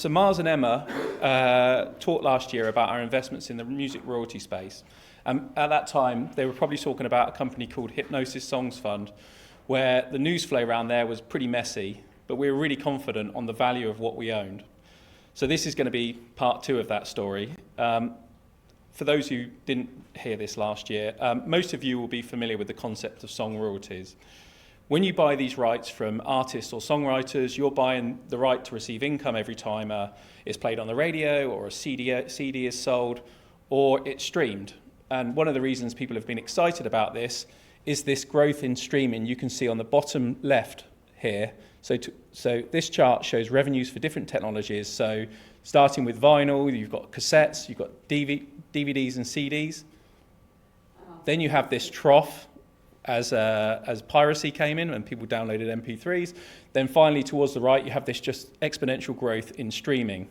So Mars and Emma talked last year about our investments in the music royalty space. At that time, they were probably talking about a company called Hypnosis Songs Fund, where the news flow around there was pretty messy, but we were really confident on the value of what we owned. So this is going to be part two of that story. For those who didn't hear this last year, most of you will be familiar with the concept of song royalties. When you buy these rights from artists or songwriters, you're buying the right to receive income every time it's played on the radio, or a CD is sold, or it's streamed. And one of the reasons people have been excited about this is this growth in streaming. You can see on the bottom left here. So this chart shows revenues for different technologies. So starting with vinyl, you've got cassettes, you've got DVDs and CDs. Then you have this trough as piracy came in and people downloaded MP3s. Then finally towards the right, you have this just exponential growth in streaming.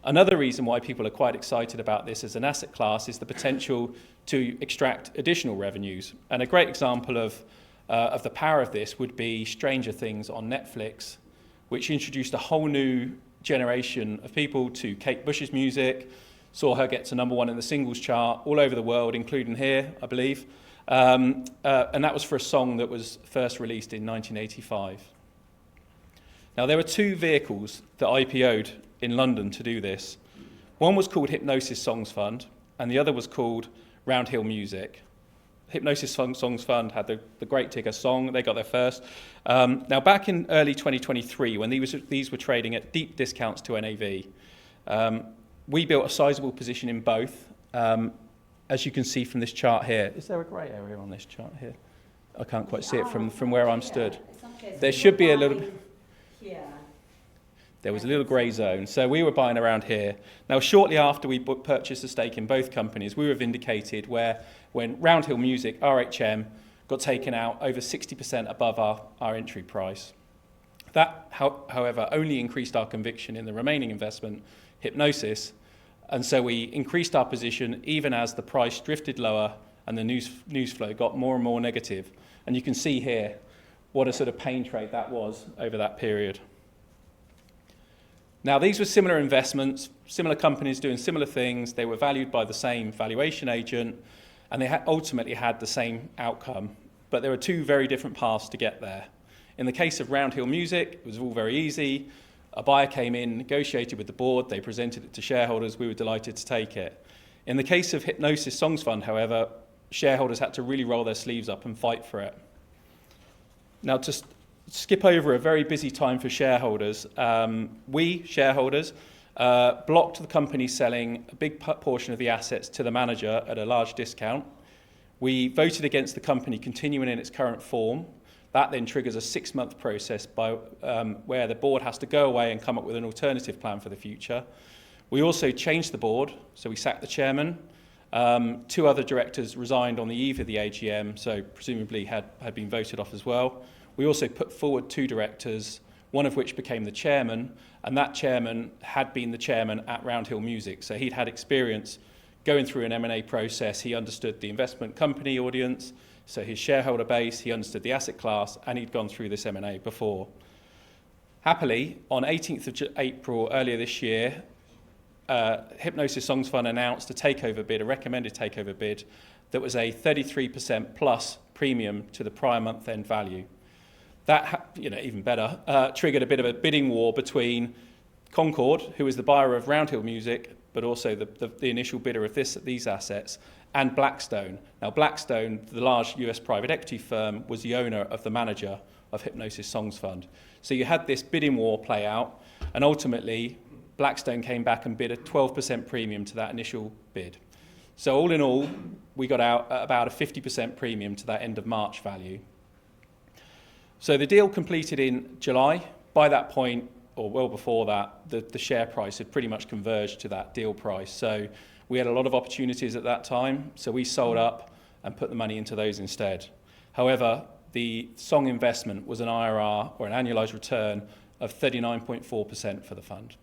Another reason why people are quite excited about this as an asset class is the potential to extract additional revenues. And a great example of the power of this would be Stranger Things on Netflix, which introduced a whole new generation of people to Kate Bush's music, saw her get to #1 in the singles chart all over the world, including here, I believe. And that was for a song that was first released in 1985. Now, there were two vehicles that IPO'd in London to do this. One was called Hypnosis Songs Fund, and the other was called Roundhill Music. Hypnosis Songs Fund had the Great Digger song. They got there first. Now, back in early 2023, when these were trading at deep discounts to NAV, we built a sizable position in both. As you can see from this chart here. Is there a grey area on this chart here? I can't quite see it from where I'm stood. There should be a little... There was a little grey zone. So we were buying around here. Now, shortly after we purchased a stake in both companies, we were vindicated when Roundhill Music, RHM, got taken out over 60% above our entry price. That, however, only increased our conviction in the remaining investment, Hypnosis. And so we increased our position even as the price drifted lower and the news flow got more and more negative. And you can see here what a sort of pain trade that was over that period. Now, these were similar investments, similar companies doing similar things. They were valued by the same valuation agent, and they ultimately had the same outcome. But there were two very different paths to get there. In the case of Roundhill Music, it was all very easy. A buyer came in, negotiated with the board, they presented it to shareholders, we were delighted to take it. In the case of Hypnosis Songs Fund, however, shareholders had to really roll their sleeves up and fight for it. Now, to skip over a very busy time for shareholders, we, shareholders, blocked the company selling a big portion of the assets to the manager at a large discount. We voted against the company continuing in its current form. That then triggers a 6-month process where the board has to go away and come up with an alternative plan for the future. We also changed the board, so we sacked the chairman. 2 other directors resigned on the eve of the AGM, so presumably had been voted off as well. We also put forward 2 directors, one of which became the chairman, and that chairman had been the chairman at Roundhill Music, so he'd had experience going through an M&A process. He understood the investment company audience, so his shareholder base, he understood the asset class, and he'd gone through this M&A before. Happily, on 18th of April earlier this year, Hypnosis Songs Fund announced a takeover bid, a recommended takeover bid, that was a 33% plus premium to the prior month-end value. That, even better, triggered a bit of a bidding war between Concord, who was the buyer of Roundhill Music, but also the initial bidder of these assets, and Blackstone. Now, Blackstone, the large US private equity firm, was the owner of the manager of Hypnosis Songs Fund. So you had this bidding war play out, and ultimately, Blackstone came back and bid a 12% premium to that initial bid. So all in all, we got out at about a 50% premium to that end of March value. So the deal completed in July. By that point, or well before that, the share price had pretty much converged to that deal price. So we had a lot of opportunities at that time, so we sold up and put the money into those instead. However, the song investment was an IRR, or an annualized return, of 39.4% for the fund.